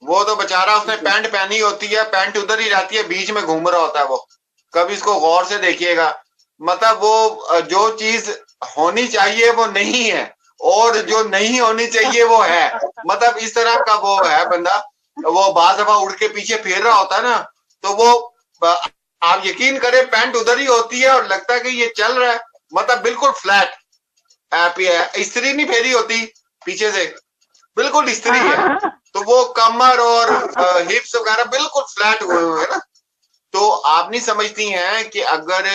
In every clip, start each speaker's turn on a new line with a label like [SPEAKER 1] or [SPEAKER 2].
[SPEAKER 1] वो तो बेचारा उसने
[SPEAKER 2] जी।
[SPEAKER 1] पैंट पहनी होती है, पैंट उधर ही रहती है, बीच में घूम रहा होता है वो। कभी इसको गौर से देखिएगा, मतलब वो जो चीज होनी चाहिए वो नहीं है, और जो नहीं होनी चाहिए वो है। मतलब इस तरह का वो है बंदा। वो बार दफा उड़ के पीछे फिर रहा होता है ना, तो वो आप यकीन करें पैंट उधर ही होती है और लगता है कि ये चल रहा है, मतलब बिल्कुल फ्लैट। इस्त्री नहीं फेरी होती पीछे से, बिल्कुल
[SPEAKER 2] हाँ
[SPEAKER 1] इस्त्री
[SPEAKER 2] हाँ
[SPEAKER 1] है।
[SPEAKER 2] हाँ
[SPEAKER 1] तो वो कमर और
[SPEAKER 2] हाँ
[SPEAKER 1] हिप्स वगैरह बिल्कुल फ्लैट हुए हुए हैं ना। तो आप नहीं समझती हैं कि अगर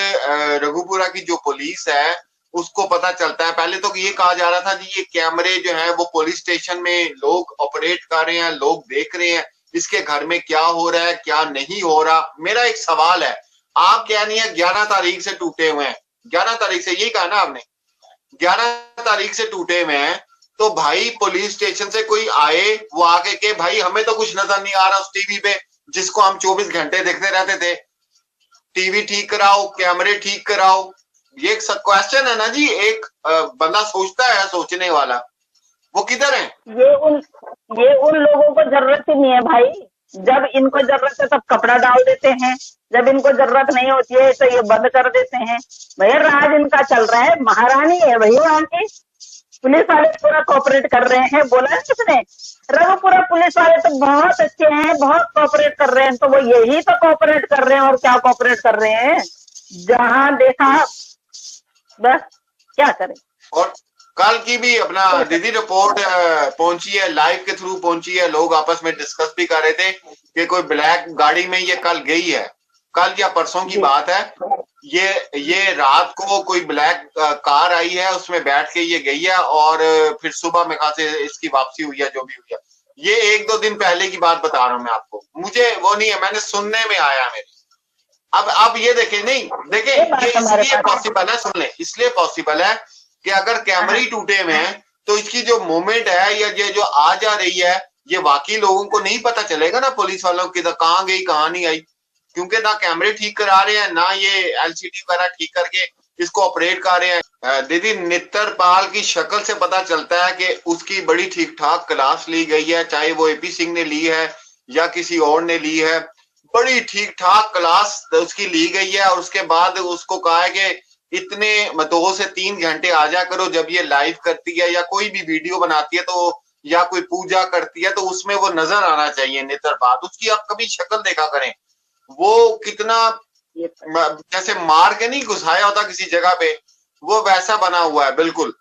[SPEAKER 1] रघुपुरा की जो पुलिस है उसको पता चलता है, पहले तो ये कहा जा रहा था जी ये कैमरे जो है वो पुलिस स्टेशन में लोग ऑपरेट कर रहे हैं, लोग देख रहे हैं इसके घर में क्या हो रहा है क्या नहीं हो रहा। मेरा एक सवाल है, आप कह रही है 11 तारीख से टूटे हुए हैं, 11 तारीख से, यही कहा ना आपने, 11 तारीख से टूटे हुए हैं। तो भाई पुलिस स्टेशन से कोई आए, वो आके के भाई हमें तो कुछ नजर नहीं आ रहा उस टीवी पे जिसको हम 24 घंटे देखते रहते थे, टीवी ठीक कराओ, कैमरे ठीक कराओ। ये एक क्वेश्चन है ना जी, एक बंदा सोचता है, सोचने वाला, वो किधर है?
[SPEAKER 2] ये उन ये उन लोगों को जरूरत ही नहीं है भाई। जब इनको जरूरत है तब कपड़ा डाल देते हैं, जब इनको जरूरत नहीं होती है तो ये बंद कर देते हैं। भैया राज इनका चल रहा है, महारानी है भैया वहां की। पुलिस वाले पूरा कोऑपरेट कर रहे हैं, बोला है किसने? रघुपुरा पुलिस वाले तो बहुत अच्छे हैं, बहुत कोऑपरेट कर रहे हैं। तो वो यही तो कोऑपरेट कर रहे हैं, और क्या कोऑपरेट कर रहे हैं। जहां देखा बस, क्या करें।
[SPEAKER 1] और कल की भी अपना
[SPEAKER 2] क्या करें।
[SPEAKER 1] दीदी रिपोर्ट पहुंची है, लाइव के थ्रू पहुंची है, लोग आपस में डिस्कस भी कर रहे थे कि कोई ब्लैक गाड़ी में ये कल गई है, कल या परसों की
[SPEAKER 2] जी।
[SPEAKER 1] बात है। ये रात को कोई ब्लैक कार आई है, उसमें बैठ के ये गई है, और फिर सुबह में कहा से इसकी वापसी हुई है, जो भी हुई है। ये 1-2 दिन पहले की बात बता रहा हूं मैं आपको, मुझे वो नहीं है, मैंने सुनने में आया मेरे। अब ये देखें, नहीं देखें,
[SPEAKER 2] ये
[SPEAKER 1] ये
[SPEAKER 2] बात हमारे
[SPEAKER 1] इसलिए
[SPEAKER 2] पास है।
[SPEAKER 1] पॉसिबल है, सुन लें, इसलिए पॉसिबल है कि अगर कैमरे
[SPEAKER 2] हाँ
[SPEAKER 1] ही टूटे हुए हैं तो इसकी जो मूवमेंट है या ये जो आ जा रही है, ये वाकई लोगों को नहीं पता चलेगा ना, पुलिस वालों की कहाँ गई कहाँ नहीं आई, क्योंकि ना कैमरे ठीक करा रहे हैं, ना ये एलसीडी वगैरह ठीक करके इसको ऑपरेट कर रहे हैं। दीदी नित्तरपाल की शक्ल से पता चलता है कि उसकी बड़ी ठीक ठाक क्लास ली गई है, चाहे वो एपी सिंह ने ली है या किसी और ने ली है, बड़ी ठीक ठाक क्लास उसकी ली गई है। और उसके बाद उसको कहा है कि इतने 2 से 3 घंटे आ जा करो, जब ये लाइव करती है या कोई भी वीडियो बनाती है तो, या कोई पूजा करती है तो उसमें वो नजर आना चाहिए नेत्रपाल, उसकी आप कभी शक्ल देखा करें, वो कितना
[SPEAKER 2] ये तो है।
[SPEAKER 1] जैसे मार के नहीं घुसाया होता किसी जगह पे, वो वैसा बना हुआ है बिल्कुल।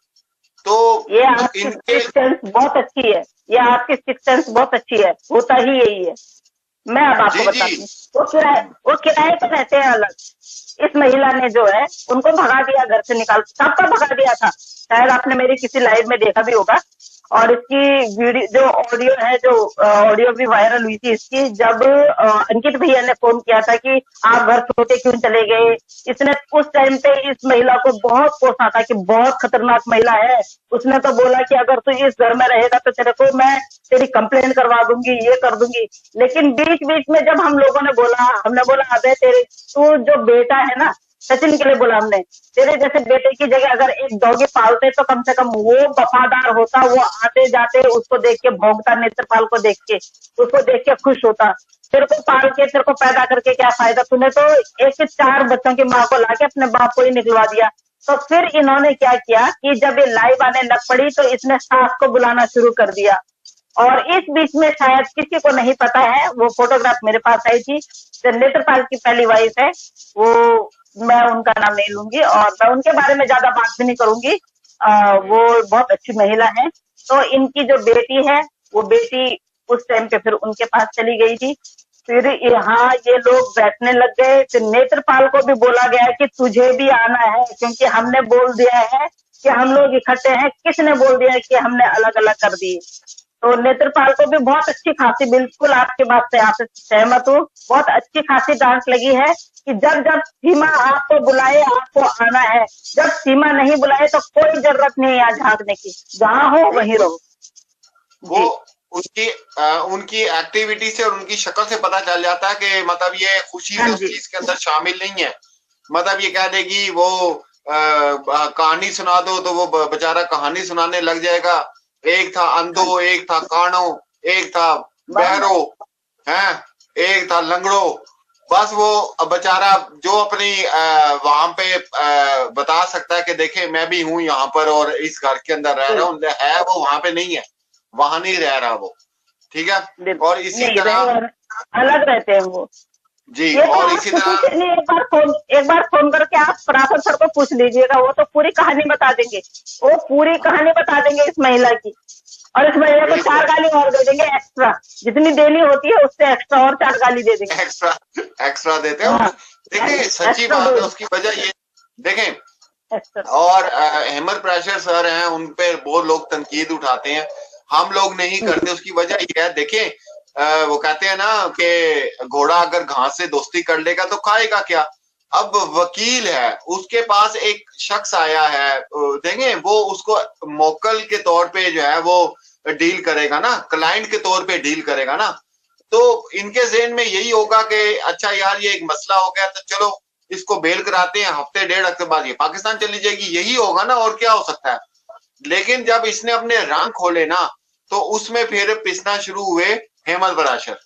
[SPEAKER 1] तो
[SPEAKER 2] ये आपकी
[SPEAKER 1] इनके,
[SPEAKER 2] सिक्स सेंस बहुत अच्छी है। ये आपकी सिक्स सेंस बहुत अच्छी है, होता ही यही है। मैं अब आपको
[SPEAKER 1] जी जी,
[SPEAKER 2] बताती हूँ। वो किराए पे रहते हैं अलग। इस महिला ने जो है उनको भगा दिया, घर से निकाल सबका भगा दिया था। शायद आपने मेरी किसी लाइव में देखा भी होगा। और इसकी वीडियो जो ऑडियो है, जो ऑडियो भी वायरल हुई थी इसकी, जब अंकित भैया ने फोन किया था कि आप घर छोड़ के क्यों चले गए। इसने उस टाइम पे इस महिला को बहुत कोसा था कि बहुत खतरनाक महिला है। उसने तो बोला कि अगर तू इस घर में रहेगा तो तेरे को मैं तेरी कंप्लेन करवा दूंगी, ये कर दूंगी। लेकिन बीच बीच में जब हम लोगों ने बोला, हमने बोला अबे तेरे, तू जो बेटा है ना, सचिन के लिए बोला हमने, तेरे जैसे बेटे की जगह अगर एक डॉगी पालते तो कम से कम वो वफादार होता, वो आते जाते उसको देख के भौंकता, नेत्रपाल को देख के, उसको देख के खुश होता। तेरे को पाल के, तेरे को पैदा करके क्या फायदा, तूने तो एक से 4 बच्चों की माँ को लाके अपने बाप को ही निकलवा दिया। तो फिर इन्होंने क्या किया कि जब ये लाइव आने लग पड़ी तो इसने सास को बुलाना शुरू कर दिया। और इस बीच में शायद किसी को नहीं पता है, वो फोटोग्राफ मेरे पास आई थी, जो नेत्रपाल की पहली वाइफ है, वो, मैं उनका नाम नहीं लूंगी और मैं उनके बारे में ज्यादा बात भी नहीं करूंगी। वो बहुत अच्छी महिला है। तो इनकी जो बेटी है, वो बेटी उस टाइम पे फिर उनके पास चली गई थी। फिर यहाँ ये लोग बैठने लग गए। फिर नेत्रपाल को भी बोला गया कि तुझे भी आना है, क्योंकि हमने बोल दिया है कि हम लोग इकट्ठे हैं। किसने बोल दिया है कि हमने अलग अलग कर दिए। तो नेत्रपाल को भी बहुत अच्छी खासी, बिल्कुल आपके बात से आप सहमत हूँ, बहुत अच्छी खासी डांट लगी है कि जब जब सीमा आपको बुलाए आपको आना है। जब सीमा नहीं बुलाए तो कोई जरूरत नहीं है यहाँ झांकने की, जहाँ हो वहीं
[SPEAKER 1] बिल्कुल।
[SPEAKER 2] रहो।
[SPEAKER 1] वो
[SPEAKER 2] जी।
[SPEAKER 1] उनकी एक्टिविटी से और उनकी शक्ल से पता चल जाता है कि मतलब ये खुशी
[SPEAKER 2] हाँ
[SPEAKER 1] से उस
[SPEAKER 2] जी।
[SPEAKER 1] चीज के अंदर शामिल नहीं है। मतलब ये कह देगी वो कहानी सुना दो तो वो बेचारा कहानी सुनाने लग जाएगा। एक था अंधो, एक था कानो, एक था बहरो है, एक था लंगड़ो। बस वो बेचारा जो अपनी वहां पे बता सकता है कि देखे मैं भी हूं यहाँ पर और इस घर के अंदर रह रहा हूँ, है वो वहां पे नहीं है, वहां नहीं रह रहा वो, ठीक है। और इसी तरह
[SPEAKER 2] अलग रहते हैं वो
[SPEAKER 1] जी।
[SPEAKER 2] ये तो
[SPEAKER 1] और
[SPEAKER 2] आप
[SPEAKER 1] इसी
[SPEAKER 2] किसी
[SPEAKER 1] तरह
[SPEAKER 2] से नहीं, एक बार फोन करके आप पराशर सर को पूछ लीजिएगा, वो तो पूरी कहानी बता देंगे, वो पूरी कहानी बता देंगे इस महिला की। और इस महिला को 4 गाली और दे देंगे एक्स्ट्रा, जितनी देनी होती है उससे एक्स्ट्रा और 4 गाली दे देंगे,
[SPEAKER 1] एक्स्ट्रा देते हैं। हाँ, देखिए सच्ची बात है, उसकी वजह ये देखें। और हेमर प्रेशर सर हैं, उन पे बहुत लोग तनकीद उठाते हैं, हम लोग नहीं करते। उसकी वजह ये है, देखें वो कहते हैं ना कि घोड़ा अगर घास से दोस्ती कर लेगा तो खाएगा क्या। अब वकील है, उसके पास एक शख्स आया है, देखें वो उसको मोकल के तौर पे जो है वो डील करेगा ना, क्लाइंट के तौर पे डील करेगा ना। तो इनके ज़हन में यही होगा कि अच्छा यार ये एक मसला हो गया तो चलो इसको बेल कराते हैं, हफ्ते 1.5 हफ्ते बाद ये पाकिस्तान चली जाएगी, यही होगा ना, और क्या हो सकता है। लेकिन जब इसने अपने रंग खोले ना तो उसमें फिर पिसना शुरू हुए हेमंत पराशर,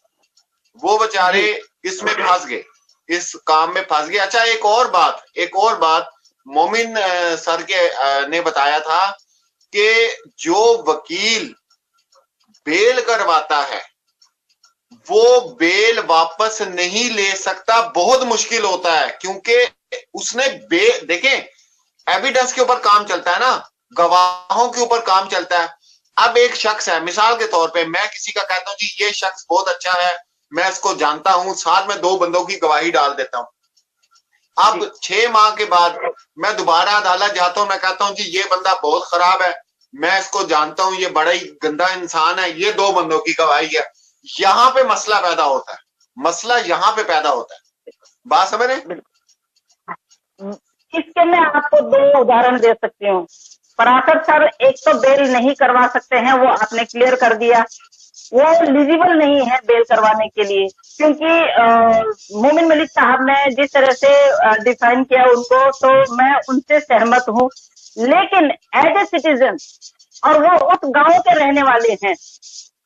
[SPEAKER 1] वो बेचारे इसमें फंस गए, इस काम में फंस गए। अच्छा एक और बात मोमिन सर के ने बताया था कि जो वकील बेल करवाता है वो बेल वापस नहीं ले सकता, बहुत मुश्किल होता है, क्योंकि उसने देखें एविडेंस के ऊपर काम चलता है ना, गवाहों के ऊपर काम चलता है। अब एक शख्स है, मिसाल के तौर पे मैं किसी का कहता हूं जी ये शख्स बहुत अच्छा है, मैं इसको जानता हूं, साथ में 2 बंदों की गवाही डाल देता हूं। अब 6 माह के बाद मैं दोबारा अदालत जाता हूं, मैं कहता हूं जी ये बंदा बहुत खराब है, मैं इसको जानता हूं, ये बड़ा ही गंदा इंसान है, ये 2 बंदों की गवाही है। यहाँ पे मसला पैदा होता है, मसला यहाँ पे पैदा होता है। बात समझ रहे?
[SPEAKER 2] इसके मैं आपको 2 उदाहरण दे सकती हूँ। पराशर सर एक तो बेल नहीं करवा सकते हैं, वो आपने क्लियर कर दिया, वो एलिजिबल नहीं है बेल करवाने के लिए, क्योंकि मोमिन मलिक साहब ने जिस तरह से डिफाइन किया उनको, तो मैं उनसे सहमत हूँ। लेकिन एज ए सिटीजन, और वो उस गांव के रहने वाले हैं,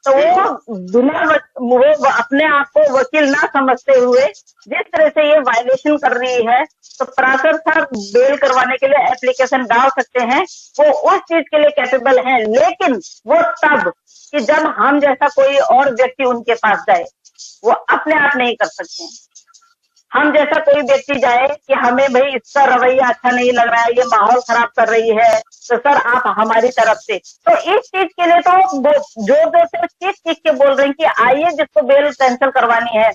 [SPEAKER 2] तो वो अपने आप को वकील ना समझते हुए जिस तरह से ये वायलेशन कर रही है, तो पराशर सर बेल करवाने के लिए एप्लीकेशन डाल सकते हैं, वो उस चीज के लिए कैपेबल हैं। लेकिन वो तब कि जब हम जैसा कोई और व्यक्ति उनके पास जाए, वो अपने आप नहीं कर सकते हैं। हम जैसा कोई व्यक्ति जाए कि हमें भाई इसका रवैया अच्छा नहीं लग रहा है, ये माहौल खराब कर रही है, तो सर आप हमारी तरफ से, तो इस चीज के लिए तो जोर जोर से चीख के बोल रहे हैं कि आइए जिसको बेल कैंसिल करवानी है,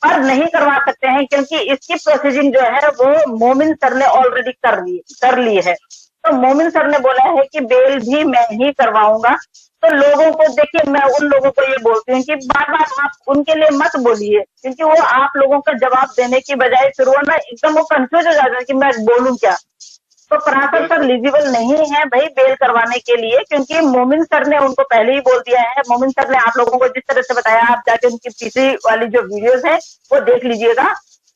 [SPEAKER 2] पर नहीं करवा सकते हैं, क्योंकि इसकी प्रोसीजिंग जो है वो मोमिन सर ने ऑलरेडी कर ली है। तो मोमिन सर ने बोला है कि बेल भी मैं ही करवाऊंगा। तो लोगों को देखिए, मैं उन लोगों को ये बोलती हूँ कि बार बार आप उनके लिए मत बोलिए, क्योंकि वो आप लोगों का जवाब देने की बजाय फिर वो ना एकदम वो कंफ्यूज हो जाता है कि मैं बोलूं क्या। तो पराशर सर एलिजिबल नहीं है भाई बेल करवाने के लिए, क्योंकि मोमिन सर ने उनको पहले ही बोल दिया है। मोमिन सर ने आप लोगों को जिस तरह से बताया, आप जाके उनकी पिछली वाली जो वीडियोस है वो देख लीजिएगा।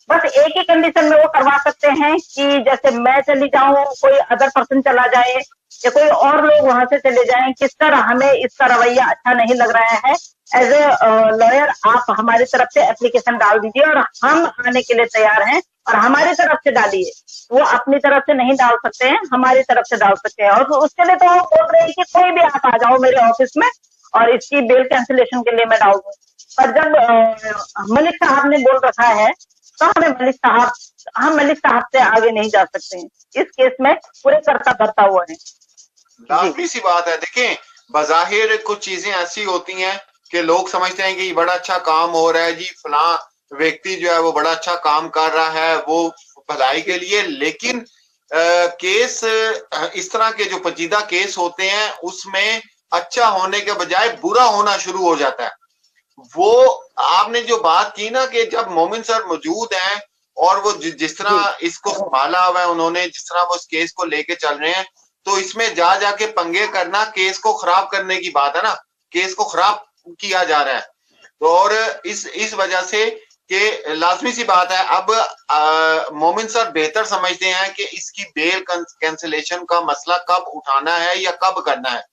[SPEAKER 2] बस एक ही कंडीशन में वो करवा सकते हैं कि जैसे मैं चली जाऊं, कोई अदर पर्सन चला जाए, या कोई और लोग वहां से चले जाएं कि सर हमें इसका रवैया अच्छा नहीं लग रहा है, एज ए लॉयर आप हमारी तरफ से एप्लीकेशन डाल दीजिए और हम आने के लिए तैयार हैं, और हमारी तरफ से डालिए। वो अपनी तरफ से नहीं डाल सकते हैं, हमारी तरफ से डाल सकते हैं। और तो उसके लिए तो वो बोल रहे हैं कि कोई भी आप आ जाओ मेरे ऑफिस में और इसकी बेल कैंसिलेशन के लिए मैं डाल दूँ। पर जब मलिक साहब ने बोल रखा है तो हम मलिक साहब से आगे नहीं जा सकते हैं। इस केस में पूरे करता भरता हुआ है।
[SPEAKER 1] लाजमी सी बात है। देखें बज़ाहिर कुछ चीजें ऐसी होती हैं कि लोग समझते हैं कि ये बड़ा अच्छा काम हो रहा है जी, फलां व्यक्ति जो है वो बड़ा अच्छा काम कर रहा है वो भलाई के लिए, लेकिन केस इस तरह के जो पेचीदा केस होते हैं उसमें अच्छा होने के बजाय बुरा होना शुरू हो जाता है। वो आपने जो बात की ना कि जब मोमिन सर मौजूद हैं और वो जिस तरह इसको संभाला हुआ है उन्होंने, जिस तरह वो इस केस को लेके चल रहे हैं, तो इसमें जा जाके पंगे करना केस को खराब करने की बात है ना, केस को खराब किया जा रहा है। तो और इस वजह से कि लाजमी सी बात है, अब मोमिन सर बेहतर समझते हैं कि इसकी बेल कैंसिलेशन का मसला कब उठाना है या कब करना है।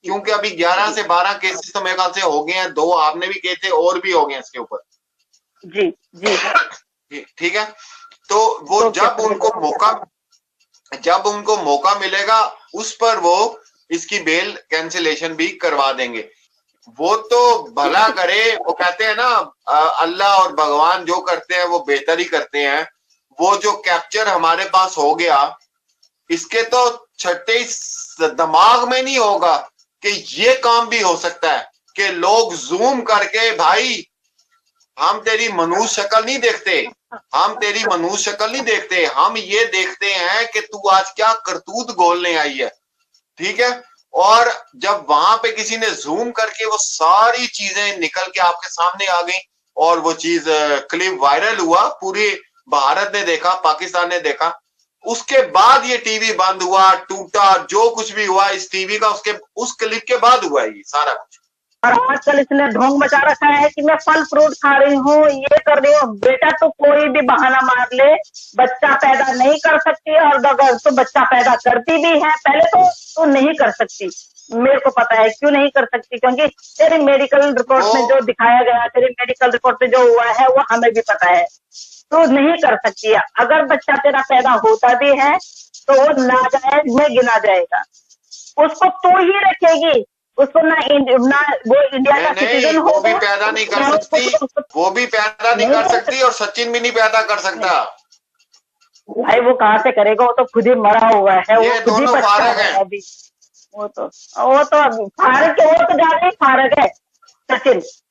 [SPEAKER 1] क्योंकि अभी 11 से 12 केसेस तो मेरे ख्याल से हो गए हैं, 2 आपने भी किए थे और भी हो गए हैं इसके ऊपर।
[SPEAKER 2] जी जी।
[SPEAKER 1] ठीक है, तो वो
[SPEAKER 2] ओके
[SPEAKER 1] जब उनको मौका मिलेगा उस पर वो इसकी बेल कैंसिलेशन भी करवा देंगे। वो तो भला करे, वो कहते हैं ना अल्लाह और भगवान जो करते हैं वो बेहतर ही करते हैं। वो जो कैप्चर हमारे पास हो गया, इसके तो छठे दिमाग में नहीं होगा कि ये काम भी हो सकता है कि लोग जूम करके, भाई हम तेरी मनुष्य शक्ल नहीं देखते, हम तेरी मनुष्य शक्ल नहीं देखते, हम ये देखते हैं कि तू आज क्या करतूत घोलने आई है। ठीक है, और जब वहां पे किसी ने जूम करके वो सारी चीजें निकल के आपके सामने आ गई और वो चीज क्लिप वायरल हुआ, पूरे भारत ने देखा, पाकिस्तान ने देखा, उसके बाद ये टीवी बंद हुआ, टूटा, जो कुछ भी हुआ इस टीवी का उसके उस क्लिप के बाद हुआ ये सारा कुछ।
[SPEAKER 2] और आजकल इसने ढोंग मचा रखा है कि मैं फल फ्रूट खा रही हूँ, ये कर रही हूँ। बेटा तो कोई भी बहाना मार ले, बच्चा पैदा नहीं कर सकती, और अगर तो बच्चा पैदा करती भी है, पहले तो नहीं कर सकती। मेरे को पता है क्यों नहीं कर सकती, क्योंकि तेरे मेडिकल रिपोर्ट में जो दिखाया गया, तेरे मेडिकल रिपोर्ट में जो हुआ है वो हमें भी पता है। तो नहीं कर सकती है। अगर बच्चा तेरा पैदा होता भी है तो वो नाजायज में गिना जाएगा, उसको तो ही रखेगी, उसको ना वो इंडिया का सिटीजन हो,
[SPEAKER 1] वो भी पैदा नहीं कर सकती, वो भी पैदा नहीं कर सकती और सचिन भी नहीं पैदा कर सकता।
[SPEAKER 2] भाई वो कहाँ से करेगा, वो तो खुद ही मरा हुआ है, वो खुद ही पछता है अभी। वो तो फारक है, वो तो ज्यादा ही फारक है सचिन।